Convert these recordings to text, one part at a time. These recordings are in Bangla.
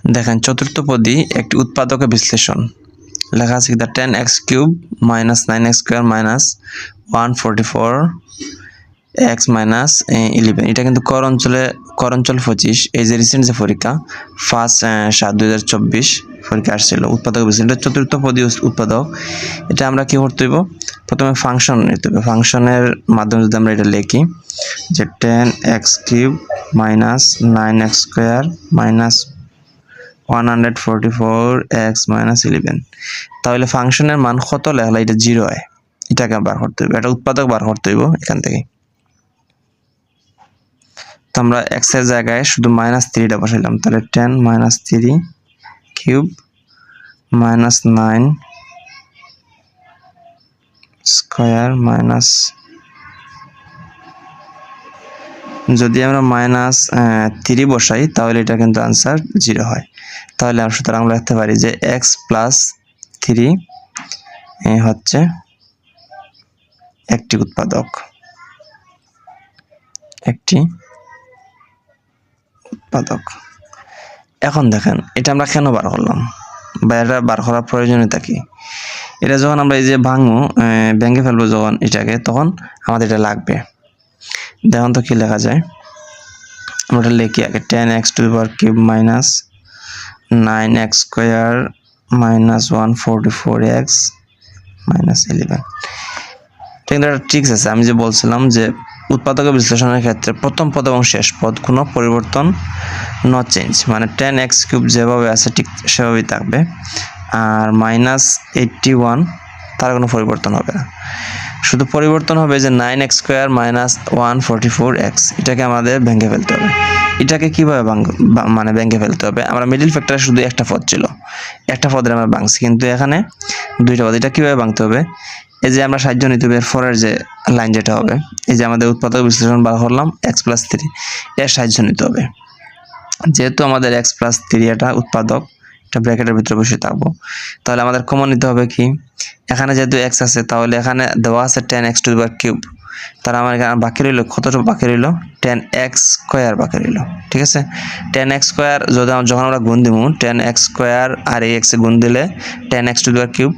দেখেন চতুর্থ পদী একটি উৎপাদকের বিশ্লেষণ। লেখা আছে the 10x cube minus 9x square minus 144x minus 11। এটা কিন্তু কর অঞ্চল 25, এই যে রিসেন্ট যে পরীক্ষা 1/7/2024 পরীক্ষা আসছিল উৎপাদক বিশ্লেষণ। এটা চতুর্থ পদী উৎপাদক। এটা আমরা কি করতে হইব, প্রথমে ফাংশন নিতে হবে। ফাংশনের মাধ্যমে যদি আমরা এটা লিখি যে 10x cube minus 9x square minus 144x minus 11, তাহলে ফাংশনের মান কত লেখলে এটা 0 হয়, এটাকে বার করতে হবে। এটা উৎপাদক বার করতে হইব এখান থেকে। তো আমরা x এর জায়গায় শুধু -3টা বসাইলাম, তাহলে 10 - 3 কিউব মাইনাস 9 স্কয়ার মাইনাস, যদি আমরা -3 বসাই তাহলে এটা কিন্তু आंसर 0 হয়। তাহলে সুতরাং আমরা লিখতে পারি যে x + 3 হচ্ছে একটি উৎপাদক। এখন দেখেন এটা আমরা কেন বার করলাম বা এটা বার করার প্রয়োজনীয়তা কি? এটা যখন আমরা এই যে ভেঙে ফেলবো যখন এটাকে, তখন আমাদের এটা লাগবে। দেখুন তো কি লেখা যায়, আমরা লিখি আগে 10x to the power cube minus 9x square minus 144x minus 11। কিন্তু একটা ট্রিক্স আছে, আমি যে বলছিলাম যে উৎপাদকের বিশ্লেষণের ক্ষেত্রে প্রথম পদ এবং শেষ পদ কোনো পরিবর্তন, নো চেঞ্জ, মানে 10x কিউব যেভাবে আছে ঠিক সেভাবেই থাকবে, আর -81 তার কোনো পরিবর্তন হবে না। শুধু পরিবর্তন হবে যে 9x স্কয়ার মাইনাস 144x, এটাকে আমাদের ভেঙে ফেলতে হবে। এটাকে কিভাবে ভেঙে ফেলতে হবে, আমরা মিডল ফ্যাক্টরে শুধু একটা পদ ছিল, একটা পদের আমরা ভাঙছি, কিন্তু এখানে দুইটা পদ। এটা কিভাবে ভাঙতে হবে, এই যে আমরা সাহায্য নিতে হবে এরপরের যে লাইন যেটা হবে, এই যে আমাদের উৎপাদক বিশ্লেষণ বার করলাম x + 3, এর সাহায্য নিতে হবে। যেহেতু আমাদের x + 3 এটা উৎপাদক, এটা ব্র্যাকেটের ভিতরে বসে থাকবো, তাহলে আমাদের কমন নিতে হবে কি, এখানে যেহেতু x আছে তাহলে এখানে দেওয়া আছে 10x to the power cube, তাহলে আমার এখানে বাকি রইল কতটুকু বাকি রইল, 10x স্কয়ার বাকি রইল। ঠিক আছে, 10x স্কয়ার যখন আমরা গুণ দিব, 10x স্কয়ার আর এই x এ গুণ দিলে 10x to the power cube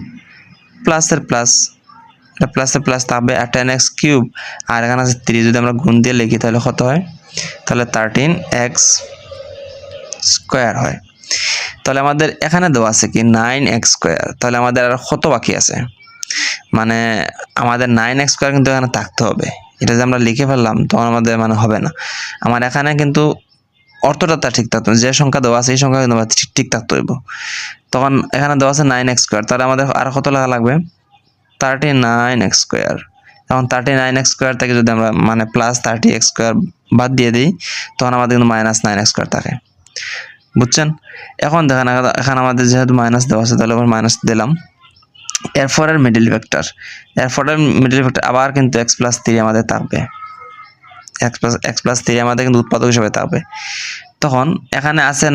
প্লাসের প্লাস, এটা প্লাসের প্লাস থাকবে, আর 10x কিউব আর এখানে আছে 3, যদি আমরা গুণ দিয়ে লিখি তাহলে কত হয়, তাহলে 13x স্কয়ার হয়। তাহলে আমাদের এখানে দেওয়া আছে কি 9x স্কয়ার, তাহলে আমাদের আর কত বাকি আছে, মানে আমাদের 9x স্কয়ার কিন্তু এখানে থাকতে হবে। এটা যে আমরা লিখে ফেললাম তখন আমাদের হবে না, আমার এখানে কিন্তু অর্থটা তার ঠিক থাকতো, যে সংখ্যা দেওয়া আছে এই সংখ্যা কিন্তু ঠিক থাকতে হইব। তখন এখানে দেওয়া আছে 9x স্কয়ার, তাহলে আমাদের আর কত লেখা লাগবে, 39x স্কয়ার। এখন 39x স্কয়ার থেকে যদি আমরা প্লাস 30x স্কয়ার বাদ দিয়ে দিই, তখন আমাদের কিন্তু -9x স্কয়ার থাকে। বুঝছেন? এখন দেখেন এখানে আমাদের যেহেতু মাইনাস দেওয়া আছে, তাহলে আমরা মাইনাস দিলাম। এরপরের মিডল ভেক্টর, আবার কিন্তু x + 3 আমাদের থাকবে, x + 3 আমাদের কিন্তু উৎপাদক হিসেবে থাকবে। তখন এখানে আছে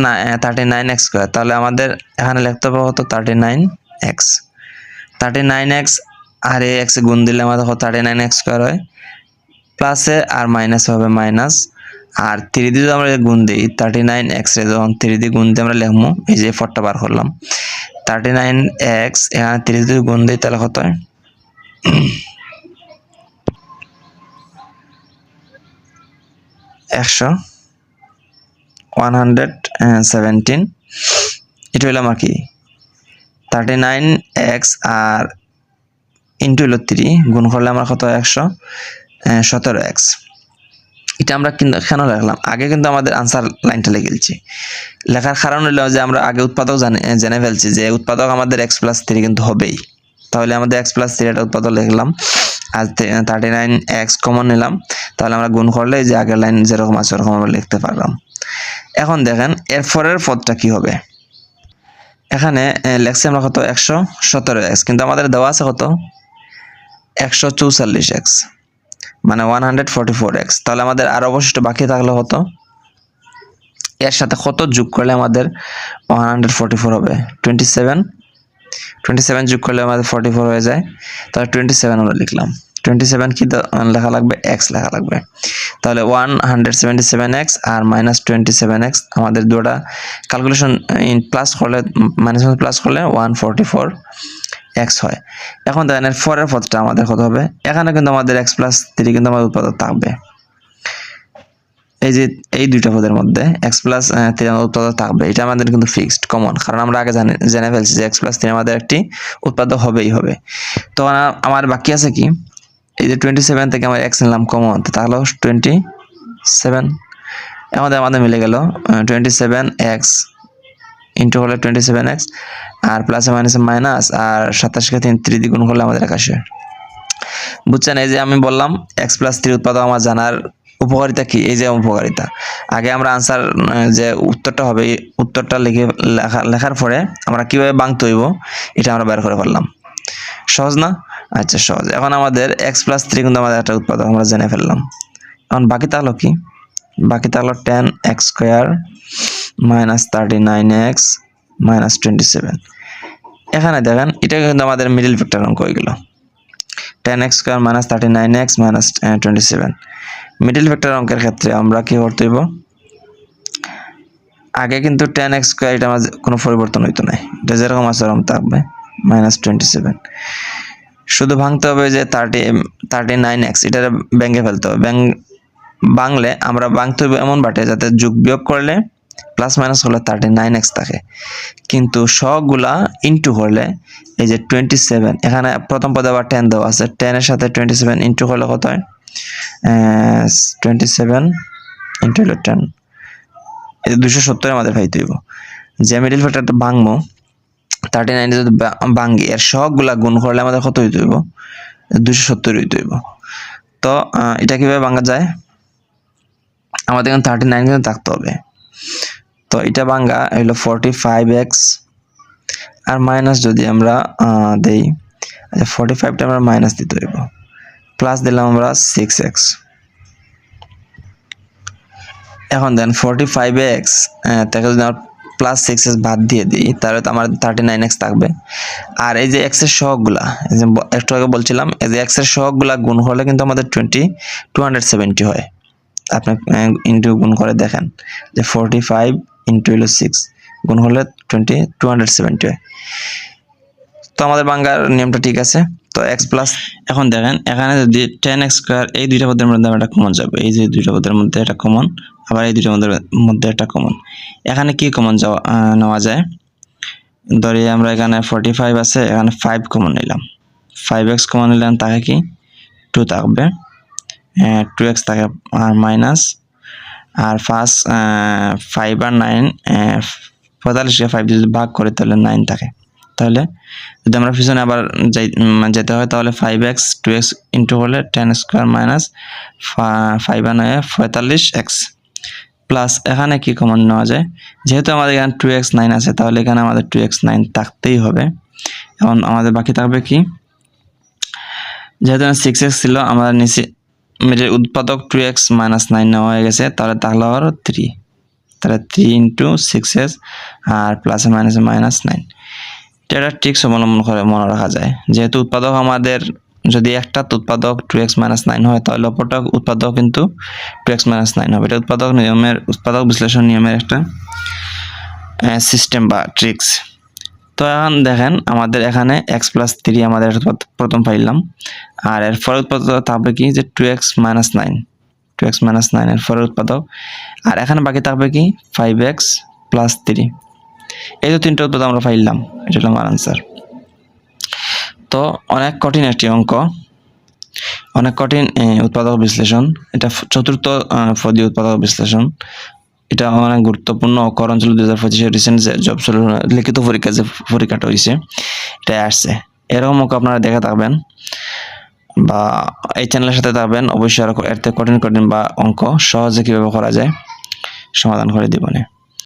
39x স্কয়ার, তাহলে আমাদের এখানে লিখতে হবে হতো 39x আর এই x গুণ দিলে আমাদের 39x স্কয়ার হয়, প্লাসে আর মাইনাস হবে মাইনাস, আর 3 দিয়ে যদি আমরা গুণ দিই 39x এর যখন 3 দিয়ে গুণ দিয়ে আমরা লিখবো, এই যে 4টা বার করলাম, 39x এখানে 3 দিয়ে গুণ দিই তাহলে কত হয়, 117। এটা হইলো আমার কি 39x আর ইন্টু হলো 3 গুণ করলে আমার কত হয় 117x। এটা আমরা কিন্তু কেন লিখলাম, আগে কিন্তু আমাদের আনসার লাইনটা লিখেছি, লেখার কারণ হলো যে আমরা আগে উৎপাদক জেনে ফেলছি যে উৎপাদক আমাদের x + 3 কিন্তু হবেই, তাহলে আমাদের x + 3 এটা উৎপাদক লিখলাম, আর 39x কমন নিলাম, তাহলে আমরা গুণ করলে যে আগের লাইন যেরকম আছে ওরকম আমরা লিখতে পারলাম। এখন দেখেন এরপরের পদটা কি হবে, এখানে লেখছি আমরা কত 117x, কিন্তু আমাদের দেওয়া আছে কত 144x, মানে 144x, তাহলে আমাদের আর অবশিষ্ট বাকি থাকলে কত, এর সাথে কত যোগ করলে আমাদের 144 হবে, 27 যোগ করলে আমাদের 44 হয়ে যায়, তাহলে 27 আমরা লিখলাম। 27 কি লেখা লাগবে, x লেখা লাগবে। তাহলে 177x আর -27x আমাদের দুটো ক্যালকুলেশন প্লাস করলে প্লাস করলে 144x হয়। এখন দেখেন এর পরের পদটা আমাদের কত হবে, এখানে কিন্তু আমাদের x + 3 কিন্তু আমাদের উৎপাদক থাকবে। এই যে এই দুইটা পদের মধ্যে x + 3 উৎপাদক থাকবে, এটা আমাদের কিন্তু ফিক্সড কমন, কারণ আমরা আগে জেনে ফেলছি যে x + 3 আমাদের একটি উৎপাদক হবেই হবে। তো আমার বাকি আছে কি, এই যে 27 থেকে আমরা x নিলাম কমন, তাহলে 27 আমাদের মিলে গেল 27x ইনটু হলে 27x আর প্লাসে মাইনাসে মাইনাস আর 27 কে 3 দিয়ে গুণ করলে আমাদের 81। বুঝছেন? এই যে আমি বললাম x + 3 উৎপাদক আমার জানার উপকারিতা কি, এই যে উপকারিতা। আগে আমরা আনসার যে উত্তরটা হবে, উত্তরটা লেখার পরে আমরা কিভাবে ভাঙতে হইব এটা আমরা বের করে ফেললাম। সহজ না? আচ্ছা সহজ। এখন আমাদের x + 3 কিন্তু আমাদের একটা উৎপাদক আমরা জেনে ফেললাম। এখন বাকি থাকলো কি, বাকি থাকলো 10x² - 39x - 27। এখানে দেখেন এটা কিন্তু আমাদের মিডল ফ্যাক্টর অঙ্ক হয়ে গেল, 10x² - 39x - 27। মিডল ফ্যাক্টর অঙ্কের ক্ষেত্রে আমরা কি করতে হইব, আগে কিন্তু 10x² এটা আমাদের কোনো পরিবর্তন হইতো না, এটা যেরকম আছে এরকম থাকবে -27। শুধু ভাঙতে হবে যে 39x, এটা ভেঙে ফেলতে হবে। ভাঙলে আমরা ভাঙতে হবে এমন বাটে যাতে যোগ বিয়োগ করলে প্লাস মাইনাস হলে 39x থাকে, কিন্তু সবগুলা ইনটু হলে এই যে 27, এখানে প্রথম পদে আবার 10 দেওয়া আছে, 10 এর সাথে 27 ইনটু হলে কত হয়, 27 ইনটু হলো 10, এই 270 আমাদের পাইতে হইব। যে মিডল ফ্যাক্টরটা ভাঙবো 39 যদি ভাঙি, এর সবগুলা গুণ করলে আমাদের কত হইতে হইব, 270 হইতে হইব। তো এটা কিভাবে ভাঙা যায়, আমাদের এখানে 39 কিন্তু থাকতে হবে। তো এটা ভাঙা হলো 45x আর মাইনাস যদি আমরা দেই, আচ্ছা 45টা আমরা মাইনাস দিতে হইব, প্লাস দিলাম আমরা 6x। এখন দেন 45x থেকে যদি আমরা প্লাস 6x বাদ দিয়ে দিই তাহলে তো আমার 39x থাকবে। আর এই যে x এর সহগগুলা, এই যে একটু আগে বলছিলাম, এই যে x এর সহগগুলা গুণ হলে কিন্তু আমাদের 270 হয়। আপনি ইনটু গুণ করে দেখেন যে 45 ইনটু হলো 6 গুণ হলে 270 হয়। তো আমাদের বাংলার নিয়মটা ঠিক আছে। তো x প্লাস, এখন দেখেন এখানে যদি 10x² এই দুইটা পদের মধ্যে একটা কমন যাবে, এই যে দুইটা পদের মধ্যে একটা কমন, আবার এই দুইটার মধ্যে একটা কমন। এখানে কি কমন নেওয়া যায়, ধরি আমরা এখানে 45 আছে, এখানে 5 কমন নিলাম, 5x কমন নিলাম, তাকে কি 2 থাকবে, 2x থাকে আর মাইনাস, আর ফার্স্ট 5 আর 9 45কে 5 যদি ভাগ করি তাহলে 9 থাকে। তাহলে যদি আমরা পিছনে আবার যেতে হয় তাহলে 5x 2x ইনটু হলে 10² মাইনাস 5 আর 9 45x প্লাস এখানে কি কমন নেওয়া যায়, যেহেতু আমাদের এখানে 2x 9 আছে তাহলে এখানে আমাদের 2x 9 থাকতেই হবে। এখন আমাদের বাকি থাকবে কি, যেহেতু 6x ছিল আমাদের নিচে উৎপাদক 2x - 9 নেওয়া হয়ে গেছে, তাহলে তাহলে আবার 3, তাহলে 3 ইনটু 6x আর প্লাসে মাইনাসে -9। এটা ঠিক অবলম্বন করে মনে রাখা যায়, যেহেতু উৎপাদক আমাদের যদি একটা উৎপাদক 2x - 9 হয় তাহলে অপরটা উৎপাদক কিন্তু 2x - 9 হবে। এটা উৎপাদক বিশ্লেষণ নিয়মের একটা সিস্টেম বা ট্রিক্স। তো এখন দেখেন আমাদের এখানে x + 3 আমাদের প্রথম পাইলাম, আর এর পরের উৎপাদক থাকবে কি যে 2x - 9, 2x - 9 এর পরের উৎপাদক, আর এখানে বাকি থাকবে কি 5x + 3। এই তো তিনটা উৎপাদক আমরা পাইলাম, এটা হলো আমার আনসার। তো অনেক কঠিন একটি অঙ্ক, অনেক কঠিন উৎপাদক বিশ্লেষণ, এটা চতুর্থ পদী উৎপাদক বিশ্লেষণ। এটা অনেক গুরুত্বপূর্ণ। করণ ছিল 2025 রিসেন্ট যে জব লিখিত পরীক্ষা যে পরীক্ষাটা হয়েছে এটা আসছে। এরকম অঙ্ক আপনারা দেখে থাকবেন বা এই চ্যানেলের সাথে থাকবেন, অবশ্যই আরো এর থেকে কঠিন বা অঙ্ক সহজে কিভাবে করা যায় সমাধান করে দিবনে।